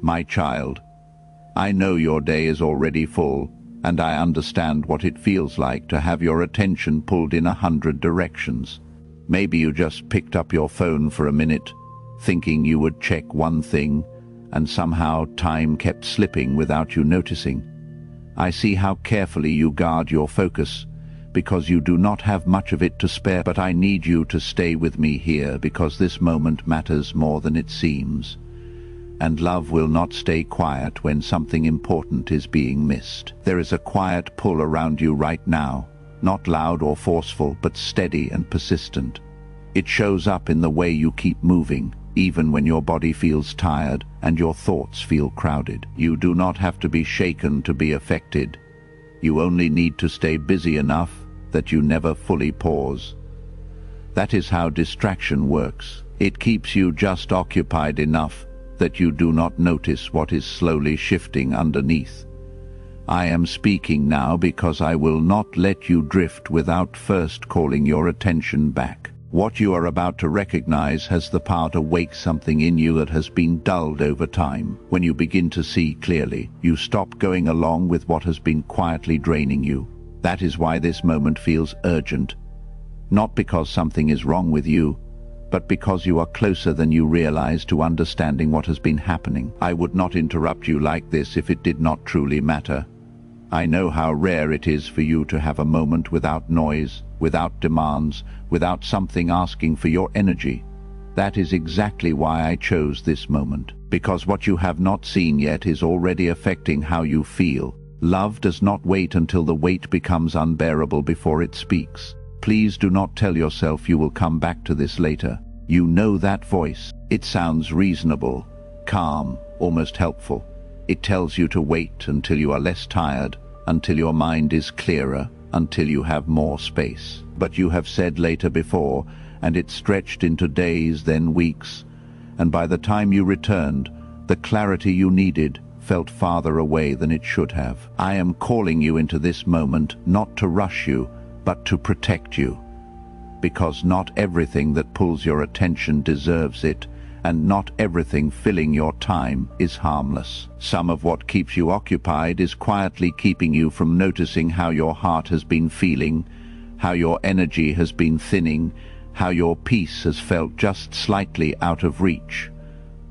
My child, I know your day is already full, and I understand what it feels like to have your attention pulled in 100 directions. Maybe you just picked up your phone for a minute, thinking you would check one thing, and somehow time kept slipping without you noticing. I see how carefully you guard your focus, because you do not have much of it to spare, but I need you to stay with me here because this moment matters more than it seems. And love will not stay quiet when something important is being missed. There is a quiet pull around you right now, not loud or forceful, but steady and persistent. It shows up in the way you keep moving, even when your body feels tired and your thoughts feel crowded. You do not have to be shaken to be affected. You only need to stay busy enough that you never fully pause. That is how distraction works. It keeps you just occupied enough that you do not notice what is slowly shifting underneath. I am speaking now because I will not let you drift without first calling your attention back. What you are about to recognize has the power to wake something in you that has been dulled over time. When you begin to see clearly, you stop going along with what has been quietly draining you. That is why this moment feels urgent. Not because something is wrong with you, but because you are closer than you realize to understanding what has been happening. I would not interrupt you like this if it did not truly matter. I know how rare it is for you to have a moment without noise, without demands, without something asking for your energy. That is exactly why I chose this moment, because what you have not seen yet is already affecting how you feel. Love does not wait until the weight becomes unbearable before it speaks. Please do not tell yourself you will come back to this later. You know that voice. It sounds reasonable, calm, almost helpful. It tells you to wait until you are less tired, until your mind is clearer, until you have more space. But you have said later before, and it stretched into days, then weeks. And by the time you returned, the clarity you needed felt farther away than it should have. I am calling you into this moment not to rush you, but to protect you. Because not everything that pulls your attention deserves it, and not everything filling your time is harmless. Some of what keeps you occupied is quietly keeping you from noticing how your heart has been feeling, how your energy has been thinning, how your peace has felt just slightly out of reach.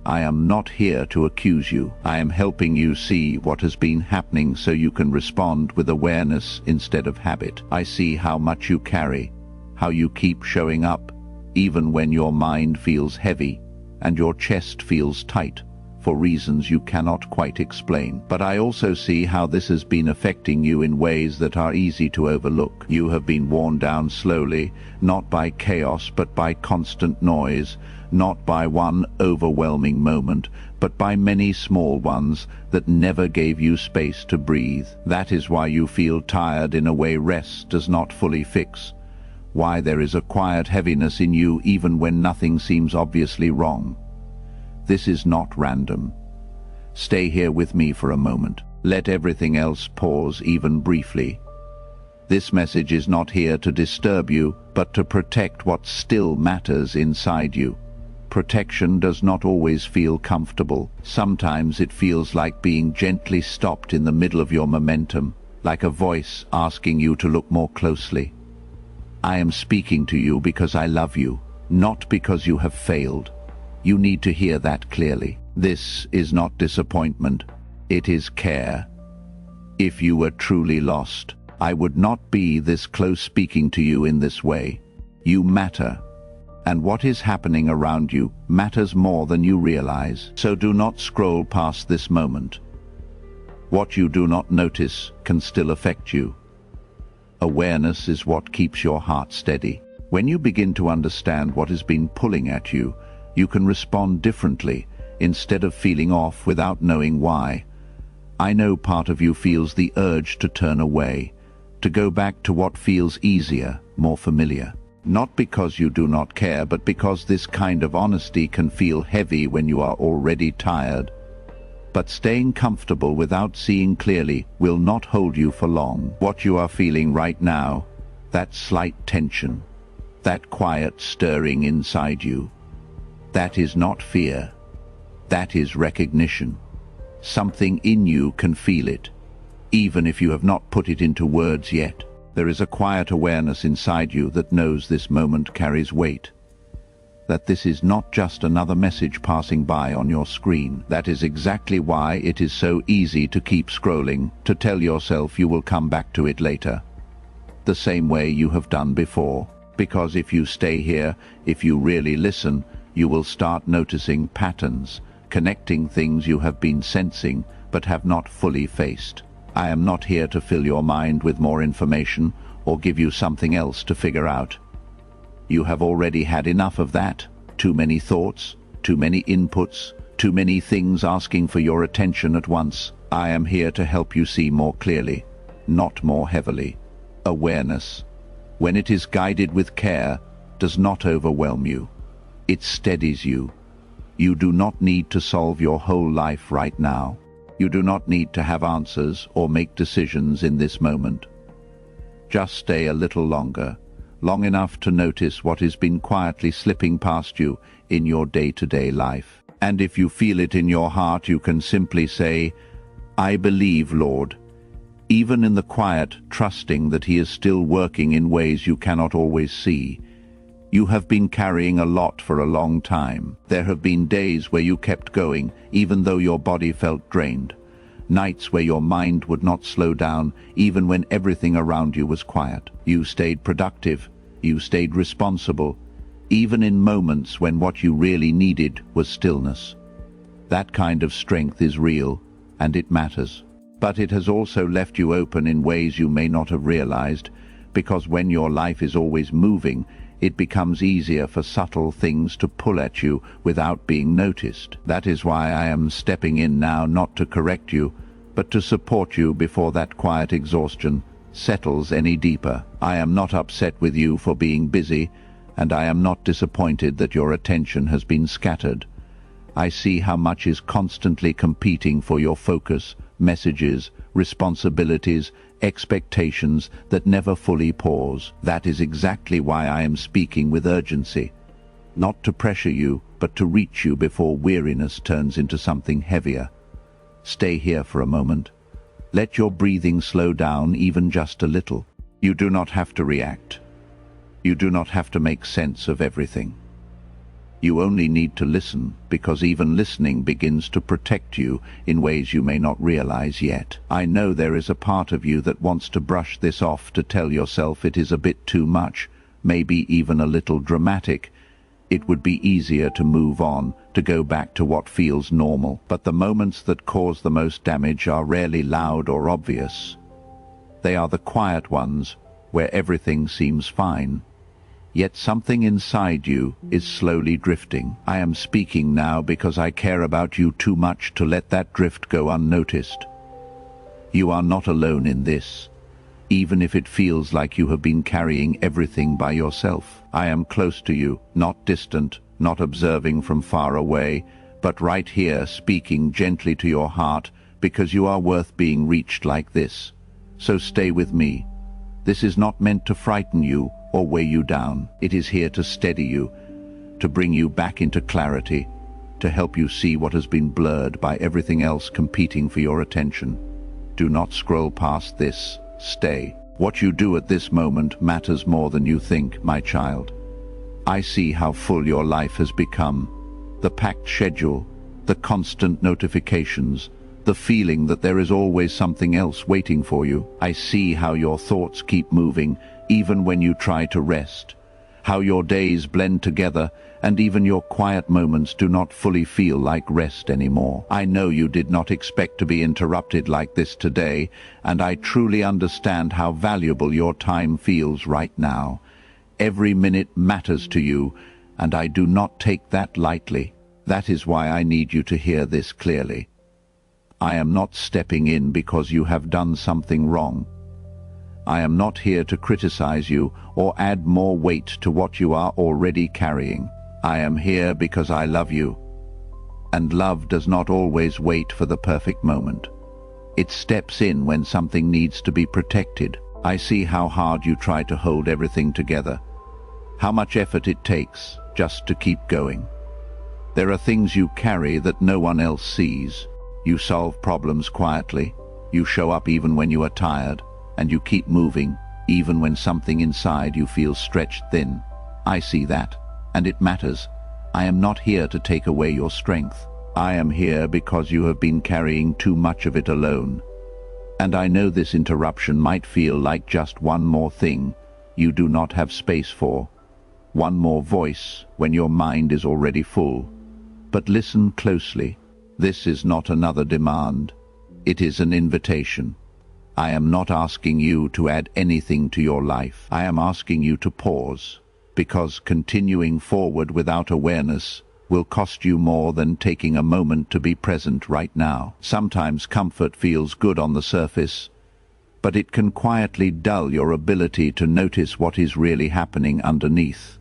I am not here to accuse you. I am helping you see what has been happening so you can respond with awareness instead of habit. I see how much you carry, how you keep showing up, even when your mind feels heavy and your chest feels tight for reasons you cannot quite explain. But I also see how this has been affecting you in ways that are easy to overlook. You have been worn down slowly, not by chaos but by constant noise, not by one overwhelming moment, but by many small ones that never gave you space to breathe. That is why you feel tired in a way rest does not fully fix. Why there is a quiet heaviness in you even when nothing seems obviously wrong. This is not random. Stay here with me for a moment. Let everything else pause even briefly. This message is not here to disturb you, but to protect what still matters inside you. Protection does not always feel comfortable. Sometimes it feels like being gently stopped in the middle of your momentum, like a voice asking you to look more closely. I am speaking to you because I love you, not because you have failed. You need to hear that clearly. This is not disappointment, it is care. If you were truly lost, I would not be this close speaking to you in this way. You matter, and what is happening around you matters more than you realize. So do not scroll past this moment. What you do not notice can still affect you. Awareness is what keeps your heart steady. When you begin to understand what has been pulling at you, you can respond differently instead of feeling off without knowing why. I know part of you feels the urge to turn away, to go back to what feels easier, more familiar. Not because you do not care, but because this kind of honesty can feel heavy when you are already tired. But staying comfortable without seeing clearly will not hold you for long. What you are feeling right now, that slight tension, that quiet stirring inside you, that is not fear. That is recognition. Something in you can feel it, even if you have not put it into words yet. There is a quiet awareness inside you that knows this moment carries weight, that this is not just another message passing by on your screen. That is exactly why it is so easy to keep scrolling, to tell yourself you will come back to it later, the same way you have done before. Because if you stay here, if you really listen, you will start noticing patterns, connecting things you have been sensing but have not fully faced. I am not here to fill your mind with more information or give you something else to figure out. You have already had enough of that. Too many thoughts, too many inputs, too many things asking for your attention at once. I am here to help you see more clearly, not more heavily. Awareness, when it is guided with care, does not overwhelm you. It steadies you. You do not need to solve your whole life right now. You do not need to have answers or make decisions in this moment. Just stay a little longer, long enough to notice what has been quietly slipping past you in your day-to-day life. And if you feel it in your heart, you can simply say, "I believe, Lord," even in the quiet, trusting that He is still working in ways you cannot always see. You have been carrying a lot for a long time. There have been days where you kept going, even though your body felt drained. Nights where your mind would not slow down, even when everything around you was quiet. You stayed productive. You stayed responsible, even in moments when what you really needed was stillness. That kind of strength is real, and it matters. But it has also left you open in ways you may not have realized, because when your life is always moving, it becomes easier for subtle things to pull at you without being noticed. That is why I am stepping in now, not to correct you, but to support you before that quiet exhaustion settles any deeper. I am not upset with you for being busy, and I am not disappointed that your attention has been scattered. I see how much is constantly competing for your focus, messages, responsibilities, expectations that never fully pause. That is exactly why I am speaking with urgency. Not to pressure you, but to reach you before weariness turns into something heavier. Stay here for a moment. Let your breathing slow down even just a little. You do not have to react. You do not have to make sense of everything. You only need to listen, because even listening begins to protect you in ways you may not realize yet. I know there is a part of you that wants to brush this off, to tell yourself it is a bit too much, maybe even a little dramatic. It would be easier to move on, to go back to what feels normal. But the moments that cause the most damage are rarely loud or obvious. They are the quiet ones, where everything seems fine. Yet something inside you is slowly drifting. I am speaking now because I care about you too much to let that drift go unnoticed. You are not alone in this, even if it feels like you have been carrying everything by yourself. I am close to you, not distant, not observing from far away, but right here, speaking gently to your heart, because you are worth being reached like this. So stay with me. This is not meant to frighten you or weigh you down. It is here to steady you, to bring you back into clarity, to help you see what has been blurred by everything else competing for your attention. Do not scroll past this. Stay. What you do at this moment matters more than you think, my child. I see how full your life has become. The packed schedule, the constant notifications, the feeling that there is always something else waiting for you. I see how your thoughts keep moving, even when you try to rest. How your days blend together, and even your quiet moments do not fully feel like rest anymore. I know you did not expect to be interrupted like this today, and I truly understand how valuable your time feels right now. Every minute matters to you, and I do not take that lightly. That is why I need you to hear this clearly. I am not stepping in because you have done something wrong. I am not here to criticize you or add more weight to what you are already carrying. I am here because I love you. And love does not always wait for the perfect moment. It steps in when something needs to be protected. I see how hard you try to hold everything together, how much effort it takes just to keep going. There are things you carry that no one else sees. You solve problems quietly, you show up even when you are tired, and you keep moving, even when something inside you feels stretched thin. I see that, and it matters. I am not here to take away your strength. I am here because you have been carrying too much of it alone. And I know this interruption might feel like just one more thing you do not have space for, one more voice when your mind is already full. But listen closely. This is not another demand. It is an invitation. I am not asking you to add anything to your life. I am asking you to pause, because continuing forward without awareness will cost you more than taking a moment to be present right now. Sometimes comfort feels good on the surface, but it can quietly dull your ability to notice what is really happening underneath.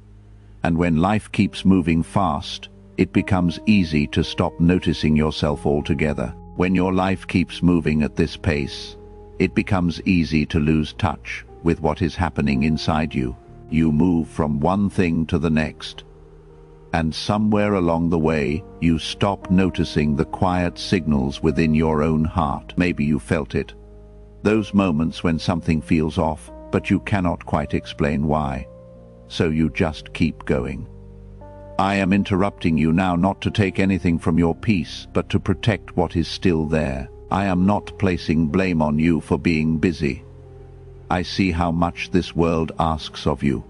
And when life keeps moving fast, it becomes easy to stop noticing yourself altogether. When your life keeps moving at this pace, it becomes easy to lose touch with what is happening inside you. You move from one thing to the next, and somewhere along the way, you stop noticing the quiet signals within your own heart. Maybe you felt it. Those moments when something feels off, but you cannot quite explain why. So you just keep going. I am interrupting you now not to take anything from your peace, but to protect what is still there. I am not placing blame on you for being busy. I see how much this world asks of you,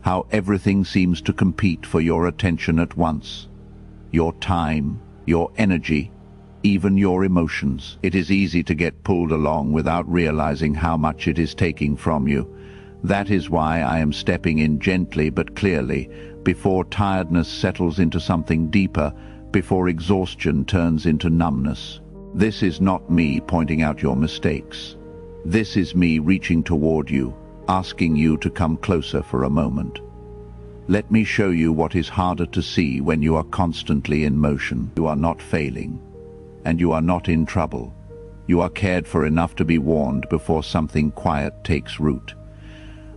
how everything seems to compete for your attention at once. Your time, your energy, even your emotions. It is easy to get pulled along without realizing how much it is taking from you. That is why I am stepping in gently but clearly, before tiredness settles into something deeper, before exhaustion turns into numbness. This is not me pointing out your mistakes. This is me reaching toward you, asking you to come closer for a moment. Let me show you what is harder to see when you are constantly in motion. You are not failing, and you are not in trouble. You are cared for enough to be warned before something quiet takes root.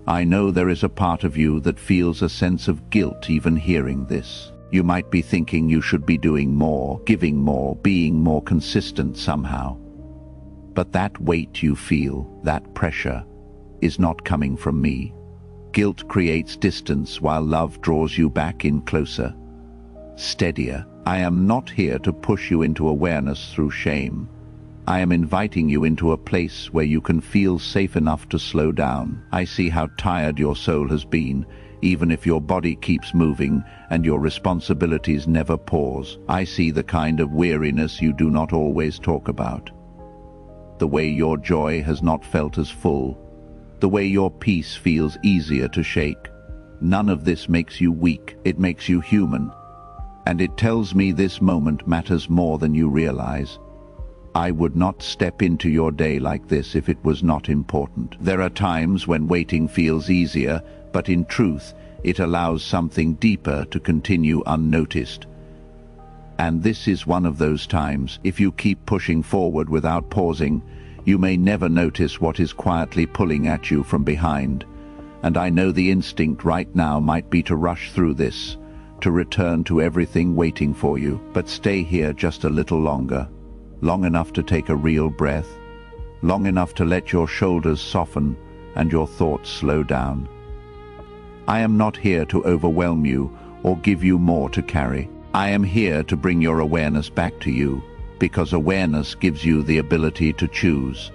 I know there is a part of you that feels a sense of guilt even hearing this. You might be thinking you should be doing more, giving more, being more consistent somehow. But that weight you feel, that pressure, is not coming from me. Guilt creates distance while love draws you back in closer, steadier. I am not here to push you into awareness through shame. I am inviting you into a place where you can feel safe enough to slow down. I see how tired your soul has been, even if your body keeps moving and your responsibilities never pause. I see the kind of weariness you do not always talk about. The way your joy has not felt as full. The way your peace feels easier to shake. None of this makes you weak. It makes you human. And it tells me this moment matters more than you realize. I would not step into your day like this if it was not important. There are times when waiting feels easier, but in truth, it allows something deeper to continue unnoticed. And this is one of those times. If you keep pushing forward without pausing, you may never notice what is quietly pulling at you from behind. And I know the instinct right now might be to rush through this, to return to everything waiting for you. But stay here just a little longer. Long enough to take a real breath, long enough to let your shoulders soften and your thoughts slow down. I am not here to overwhelm you or give you more to carry. I am here to bring your awareness back to you, because awareness gives you the ability to choose.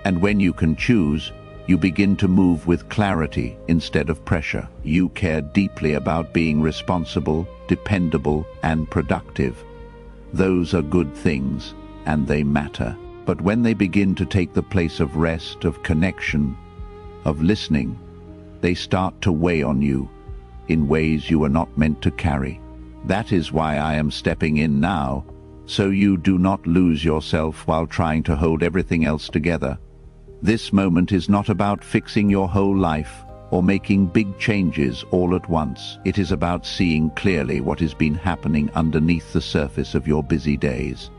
And when you can choose, you begin to move with clarity instead of pressure. You care deeply about being responsible, dependable, and productive. Those are good things, and they matter. But when they begin to take the place of rest, of connection, of listening, they start to weigh on you in ways you are not meant to carry. That is why I am stepping in now, so you do not lose yourself while trying to hold everything else together. This moment is not about fixing your whole life or making big changes all at once. It is about seeing clearly what has been happening underneath the surface of your busy days.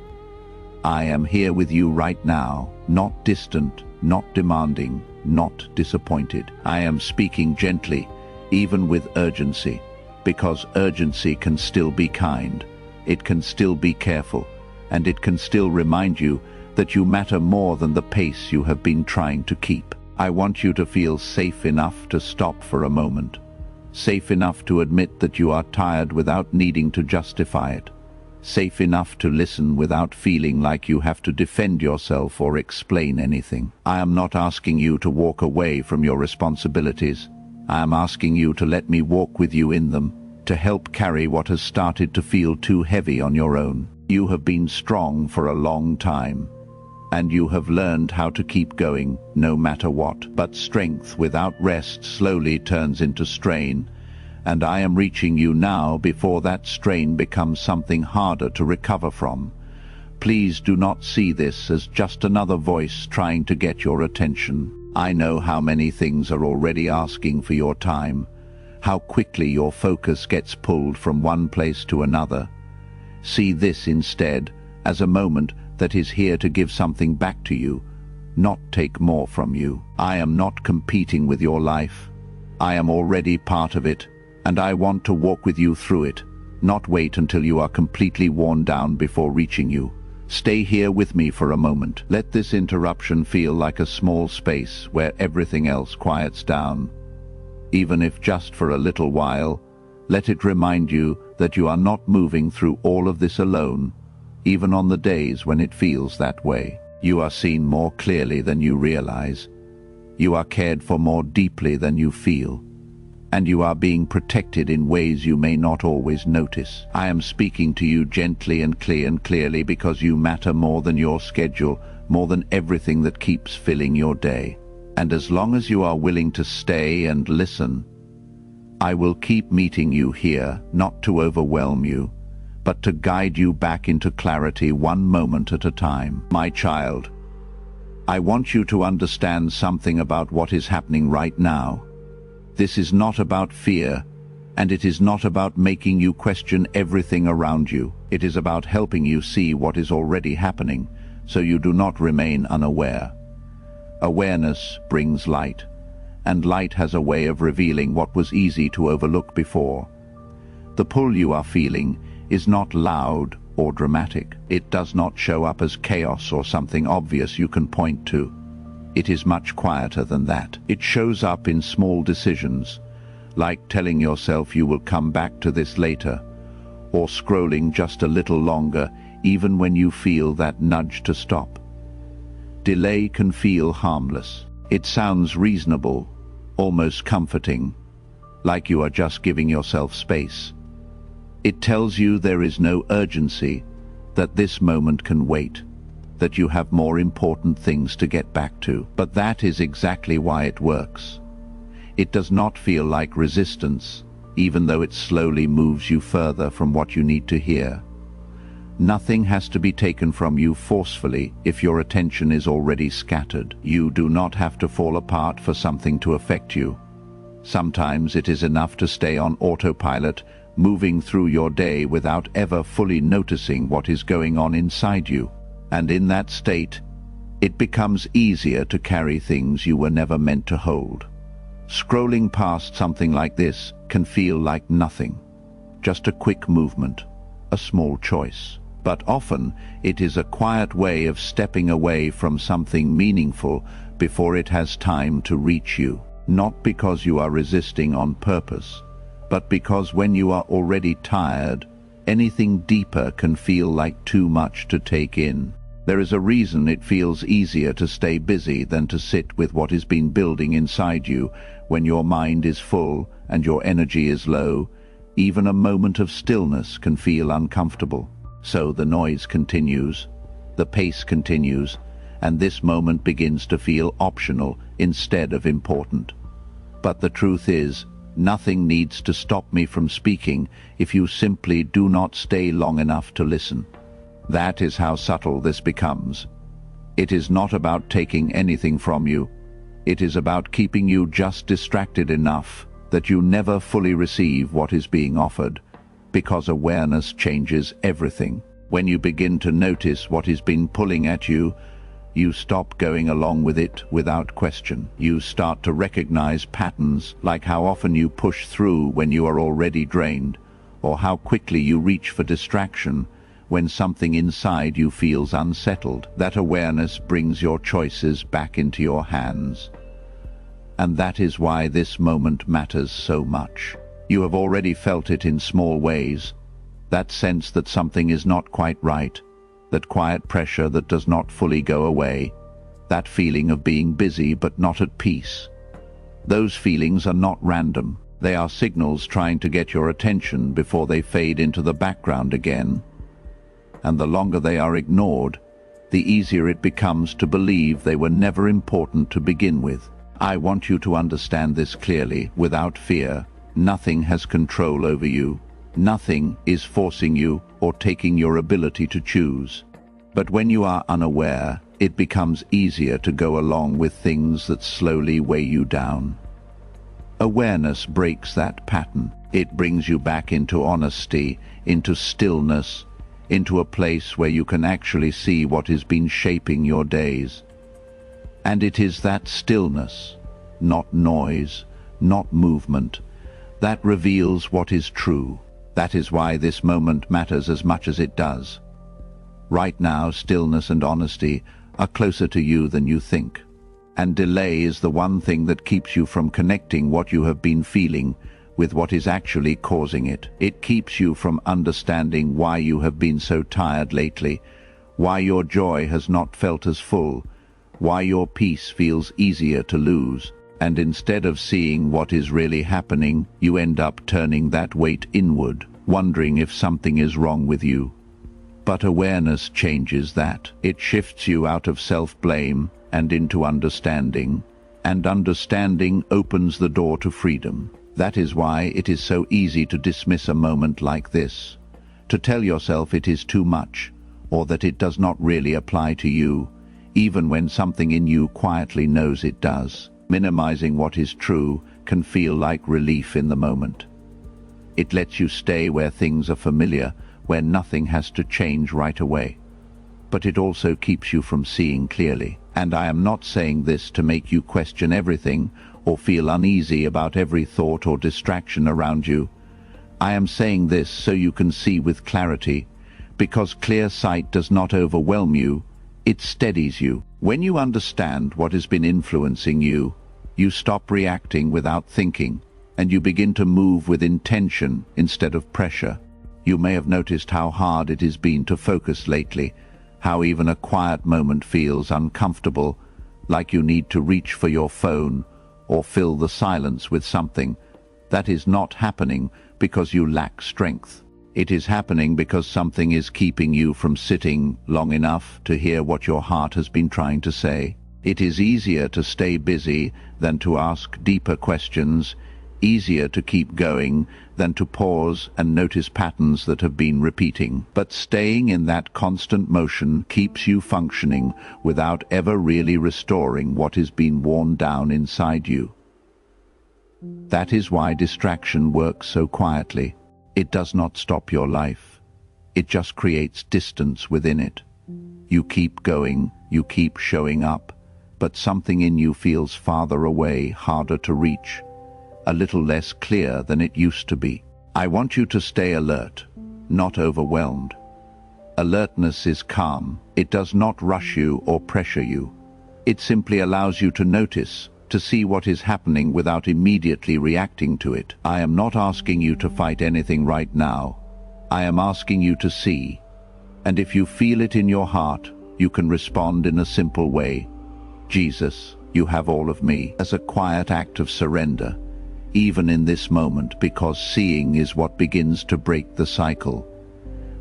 I am here with you right now, not distant, not demanding, not disappointed. I am speaking gently, even with urgency, because urgency can still be kind. It can still be careful, and it can still remind you that you matter more than the pace you have been trying to keep. I want you to feel safe enough to stop for a moment. Safe enough to admit that you are tired without needing to justify it. Safe enough to listen without feeling like you have to defend yourself or explain anything. I am not asking you to walk away from your responsibilities. I am asking you to let me walk with you in them, to help carry what has started to feel too heavy on your own. You have been strong for a long time, and you have learned how to keep going no matter what. But strength without rest slowly turns into strain, and I am reaching you now before that strain becomes something harder to recover from. Please do not see this as just another voice trying to get your attention. I know how many things are already asking for your time, how quickly your focus gets pulled from one place to another. See this instead as a moment that is here to give something back to you, not take more from you. I am not competing with your life. I am already part of it, and I want to walk with you through it, not wait until you are completely worn down before reaching you. Stay here with me for a moment. Let this interruption feel like a small space where everything else quiets down. Even if just for a little while, let it remind you that you are not moving through all of this alone, even on the days when it feels that way. You are seen more clearly than you realize. You are cared for more deeply than you feel. And you are being protected in ways you may not always notice. I am speaking to you gently and clearly because you matter more than your schedule, more than everything that keeps filling your day. And as long as you are willing to stay and listen, I will keep meeting you here, not to overwhelm you, but to guide you back into clarity one moment at a time. My child, I want you to understand something about what is happening right now. This is not about fear, and it is not about making you question everything around you. It is about helping you see what is already happening, so you do not remain unaware. Awareness brings light, and light has a way of revealing what was easy to overlook before. The pull you are feeling is not loud or dramatic. It does not show up as chaos or something obvious you can point to. It is much quieter than that. It shows up in small decisions, like telling yourself you will come back to this later, or scrolling just a little longer even when you feel that nudge to stop. Delay can feel harmless. It sounds reasonable, almost comforting, like you are just giving yourself space. It tells you there is no urgency, that this moment can wait, that you have more important things to get back to. But that is exactly why it works. It does not feel like resistance, even though it slowly moves you further from what you need to hear. Nothing has to be taken from you forcefully if your attention is already scattered. You do not have to fall apart for something to affect you. Sometimes it is enough to stay on autopilot, moving through your day without ever fully noticing what is going on inside you. And in that state, it becomes easier to carry things you were never meant to hold. Scrolling past something like this can feel like nothing, just a quick movement, a small choice. But often it is a quiet way of stepping away from something meaningful before it has time to reach you. Not because you are resisting on purpose, but because when you are already tired, anything deeper can feel like too much to take in. There is a reason it feels easier to stay busy than to sit with what has been building inside you. When your mind is full and your energy is low, even a moment of stillness can feel uncomfortable. So the noise continues, the pace continues, and this moment begins to feel optional instead of important. But the truth is, nothing needs to stop me from speaking if you simply do not stay long enough to listen. That is how subtle this becomes. It is not about taking anything from you. It is about keeping you just distracted enough that you never fully receive what is being offered, because awareness changes everything. When you begin to notice what has been pulling at you, you stop going along with it without question. You start to recognize patterns, like how often you push through when you are already drained, or how quickly you reach for distraction when something inside you feels unsettled. That awareness brings your choices back into your hands. And that is why this moment matters so much. You have already felt it in small ways. That sense that something is not quite right, that quiet pressure that does not fully go away, that feeling of being busy but not at peace. Those feelings are not random. They are signals trying to get your attention before they fade into the background again. And the longer they are ignored, the easier it becomes to believe they were never important to begin with. I want you to understand this clearly, without fear. Nothing has control over you. Nothing is forcing you or taking your ability to choose. But when you are unaware, it becomes easier to go along with things that slowly weigh you down. Awareness breaks that pattern. It brings you back into honesty, into stillness, into a place where you can actually see what has been shaping your days. And it is that stillness, not noise, not movement, that reveals what is true. That is why this moment matters as much as it does. Right now, stillness and honesty are closer to you than you think. And delay is the one thing that keeps you from connecting what you have been feeling with what is actually causing it. It keeps you from understanding why you have been so tired lately, why your joy has not felt as full, why your peace feels easier to lose. And instead of seeing what is really happening, you end up turning that weight inward, wondering if something is wrong with you. But awareness changes that. It shifts you out of self-blame and into understanding. And understanding opens the door to freedom. That is why it is so easy to dismiss a moment like this, to tell yourself it is too much, or that it does not really apply to you, even when something in you quietly knows it does. Minimizing what is true can feel like relief in the moment. It lets you stay where things are familiar, where nothing has to change right away. But it also keeps you from seeing clearly. And I am not saying this to make you question everything or feel uneasy about every thought or distraction around you. I am saying this so you can see with clarity, because clear sight does not overwhelm you, it steadies you. When you understand what has been influencing you, you stop reacting without thinking, and you begin to move with intention instead of pressure. You may have noticed how hard it has been to focus lately, how even a quiet moment feels uncomfortable, like you need to reach for your phone or fill the silence with something. That is not happening because you lack strength. It is happening because something is keeping you from sitting long enough to hear what your heart has been trying to say. It is easier to stay busy than to ask deeper questions, easier to keep going than to pause and notice patterns that have been repeating. But staying in that constant motion keeps you functioning without ever really restoring what has been worn down inside you. That is why distraction works so quietly. It does not stop your life. It just creates distance within it. You keep going, you keep showing up, but something in you feels farther away, harder to reach, a little less clear than it used to be. I want you to stay alert, not overwhelmed. Alertness is calm. It does not rush you or pressure you. It simply allows you to notice, to see what is happening without immediately reacting to it. I am not asking you to fight anything right now. I am asking you to see. And if you feel it in your heart, you can respond in a simple way. Jesus, you have all of me, as a quiet act of surrender, even in this moment, because seeing is what begins to break the cycle.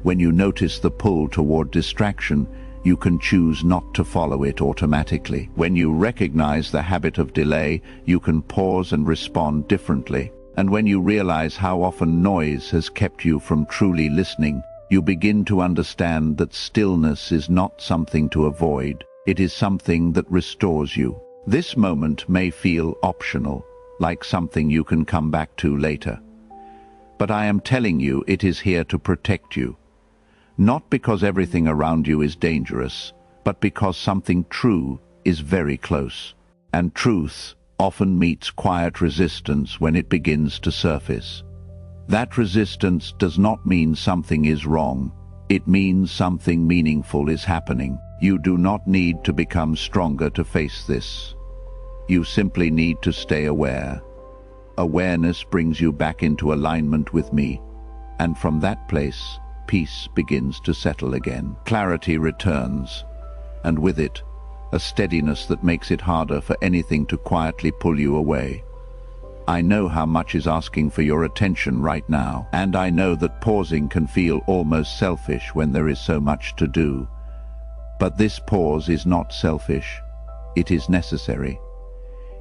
When you notice the pull toward distraction, you can choose not to follow it automatically. When you recognize the habit of delay, you can pause and respond differently. And when you realize how often noise has kept you from truly listening, you begin to understand that stillness is not something to avoid. It is something that restores you. This moment may feel optional, like something you can come back to later. But I am telling you, it is here to protect you. Not because everything around you is dangerous, but because something true is very close. And truth often meets quiet resistance when it begins to surface. That resistance does not mean something is wrong. It means something meaningful is happening. You do not need to become stronger to face this. You simply need to stay aware. Awareness brings you back into alignment with me, and from that place, peace begins to settle again. Clarity returns, and with it, a steadiness that makes it harder for anything to quietly pull you away. I know how much is asking for your attention right now, and I know that pausing can feel almost selfish when there is so much to do. But this pause is not selfish. It is necessary.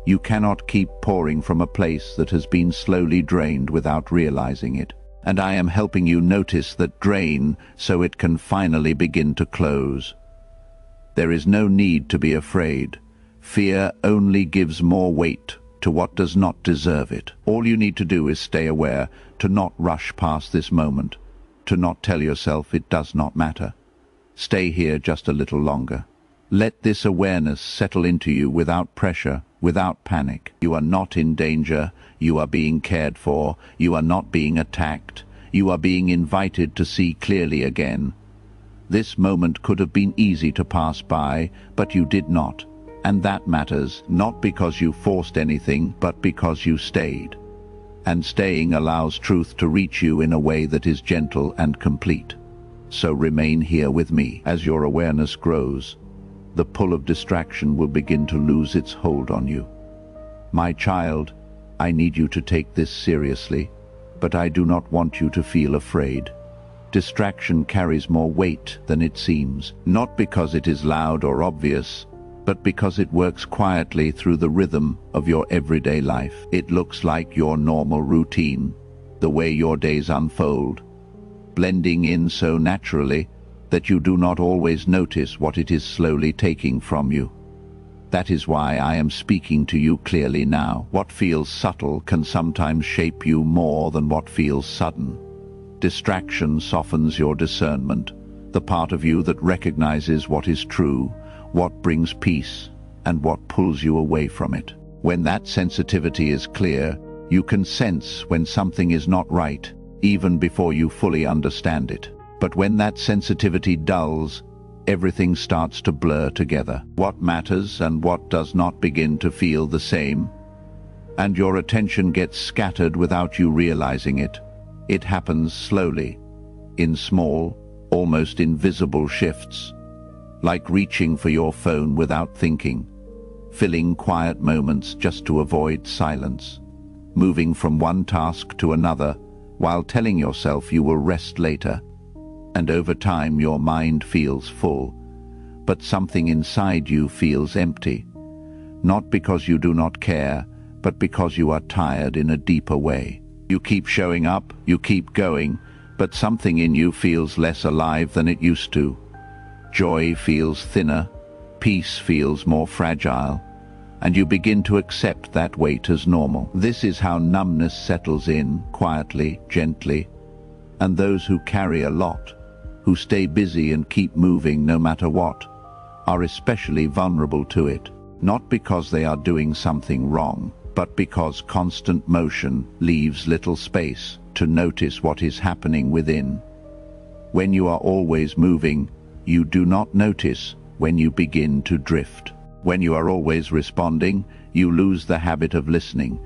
You cannot keep pouring from a place that has been slowly drained without realizing it. And I am helping you notice that drain so it can finally begin to close. There is no need to be afraid. Fear only gives more weight to what does not deserve it. All you need to do is stay aware, to not rush past this moment, to not tell yourself it does not matter. Stay here just a little longer. Let this awareness settle into you without pressure, without panic. You are not in danger. You are being cared for. You are not being attacked. You are being invited to see clearly again. This moment could have been easy to pass by, but you did not. And that matters, not because you forced anything, but because you stayed. And staying allows truth to reach you in a way that is gentle and complete. So remain here with me. As your awareness grows, the pull of distraction will begin to lose its hold on you. My child, I need you to take this seriously, but I do not want you to feel afraid. Distraction carries more weight than it seems, not because it is loud or obvious, but because it works quietly through the rhythm of your everyday life. It looks like your normal routine, the way your days unfold, blending in so naturally that you do not always notice what it is slowly taking from you. That is why I am speaking to you clearly now. What feels subtle can sometimes shape you more than what feels sudden. Distraction softens your discernment, the part of you that recognizes what is true, what brings peace, and what pulls you away from it. When that sensitivity is clear, you can sense when something is not right, even before you fully understand it. But when that sensitivity dulls, everything starts to blur together. What matters and what does not begin to feel the same, and your attention gets scattered without you realizing it. It happens slowly, in small, almost invisible shifts, like reaching for your phone without thinking, filling quiet moments just to avoid silence, moving from one task to another while telling yourself you will rest later. And over time your mind feels full, but something inside you feels empty, not because you do not care, but because you are tired in a deeper way. You keep showing up, you keep going, but something in you feels less alive than it used to. Joy feels thinner, peace feels more fragile, and you begin to accept that weight as normal. This is how numbness settles in, quietly, gently, and those who carry a lot, who stay busy and keep moving no matter what, are especially vulnerable to it, not because they are doing something wrong, but because constant motion leaves little space to notice what is happening within. When you are always moving, you do not notice when you begin to drift. When you are always responding, you lose the habit of listening,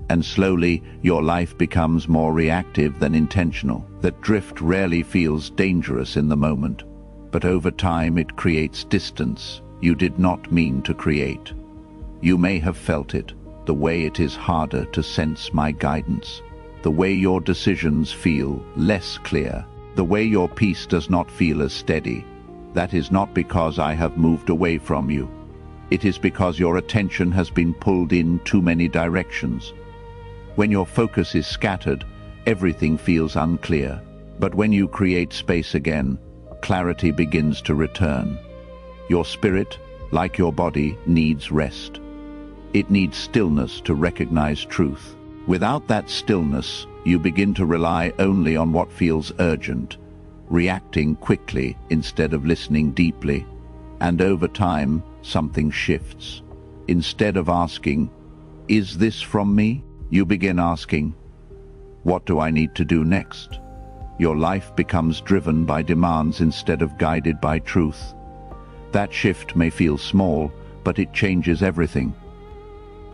and slowly your life becomes more reactive than intentional. That drift rarely feels dangerous in the moment, but over time it creates distance you did not mean to create. You may have felt it, the way it is harder to sense my guidance, the way your decisions feel less clear, the way your peace does not feel as steady. That is not because I have moved away from you. It is because your attention has been pulled in too many directions. When your focus is scattered, everything feels unclear. But when you create space again, clarity begins to return. Your spirit, like your body, needs rest. It needs stillness to recognize truth. Without that stillness, you begin to rely only on what feels urgent, reacting quickly instead of listening deeply. And over time, something shifts. Instead of asking, "Is this from me?" you begin asking, "What do I need to do next?" Your life becomes driven by demands instead of guided by truth. That shift may feel small, but it changes everything.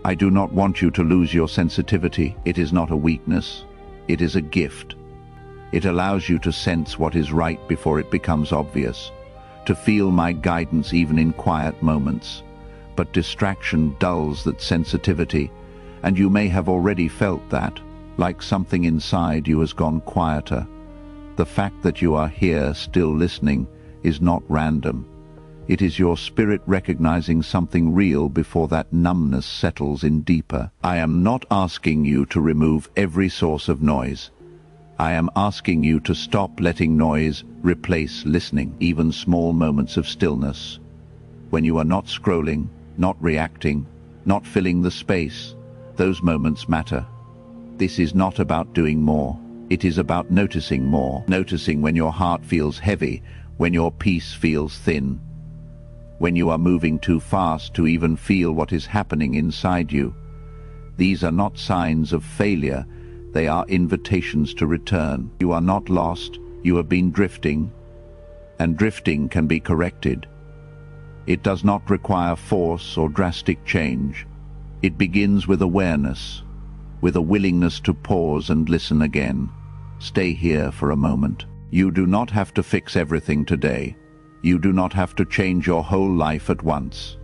I do not want you to lose your sensitivity. It is not a weakness. It is a gift. It allows you to sense what is right before it becomes obvious, to feel my guidance even in quiet moments. But distraction dulls that sensitivity, and you may have already felt that, like something inside you has gone quieter. The fact that you are here still listening is not random. It is your spirit recognizing something real before that numbness settles in deeper. I am not asking you to remove every source of noise. I am asking you to stop letting noise replace listening, even small moments of stillness. When you are not scrolling, not reacting, not filling the space, those moments matter. This is not about doing more. It is about noticing more. Noticing when your heart feels heavy, when your peace feels thin, when you are moving too fast to even feel what is happening inside you. These are not signs of failure. They are invitations to return. You are not lost. You have been drifting, and drifting can be corrected. It does not require force or drastic change. It begins with awareness, with a willingness to pause and listen again. Stay here for a moment. You do not have to fix everything today. You do not have to change your whole life at once.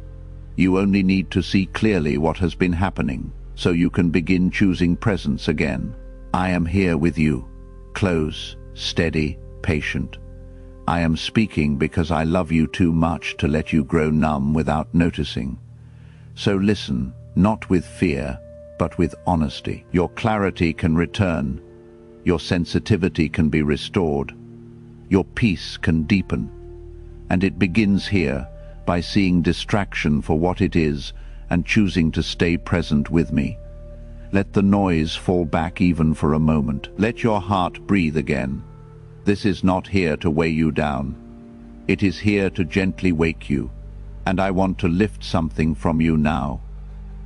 You only need to see clearly what has been happening, so you can begin choosing presence again. I am here with you, close, steady, patient. I am speaking because I love you too much to let you grow numb without noticing. So listen, not with fear, but with honesty. Your clarity can return. Your sensitivity can be restored. Your peace can deepen. And it begins here, by seeing distraction for what it is and choosing to stay present with me. Let the noise fall back even for a moment. Let your heart breathe again. This is not here to weigh you down. It is here to gently wake you. And I want to lift something from you now.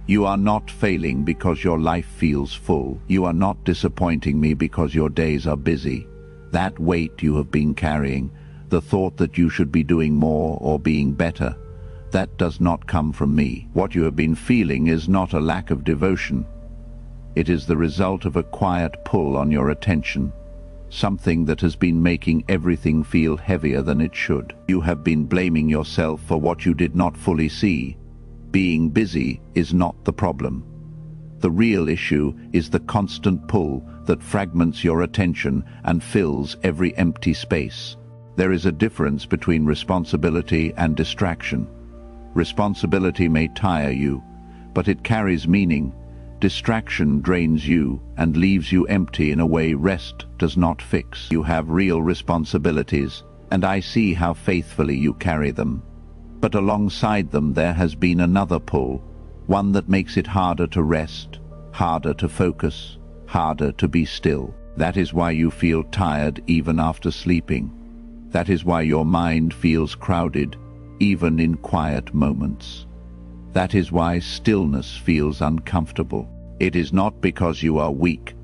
You are not failing because your life feels full. You are not disappointing me because your days are busy. That weight you have been carrying, the thought that you should be doing more or being better, that does not come from me. What you have been feeling is not a lack of devotion. It is the result of a quiet pull on your attention, something that has been making everything feel heavier than it should. You have been blaming yourself for what you did not fully see. Being busy is not the problem. The real issue is the constant pull that fragments your attention and fills every empty space. There is a difference between responsibility and distraction. Responsibility may tire you, but it carries meaning. Distraction drains you and leaves you empty in a way rest does not fix. You have real responsibilities, and I see how faithfully you carry them. But alongside them there has been another pull, one that makes it harder to rest, harder to focus, harder to be still. That is why you feel tired even after sleeping. That is why your mind feels crowded, even in quiet moments. That is why stillness feels uncomfortable. It is not because you are weak.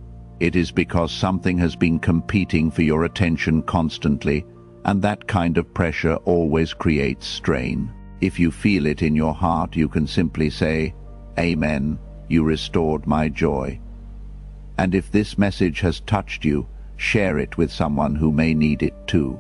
It is because something has been competing for your attention constantly, and that kind of pressure always creates strain. If you feel it in your heart, you can simply say, "Amen, you restored my joy." And if this message has touched you, share it with someone who may need it too.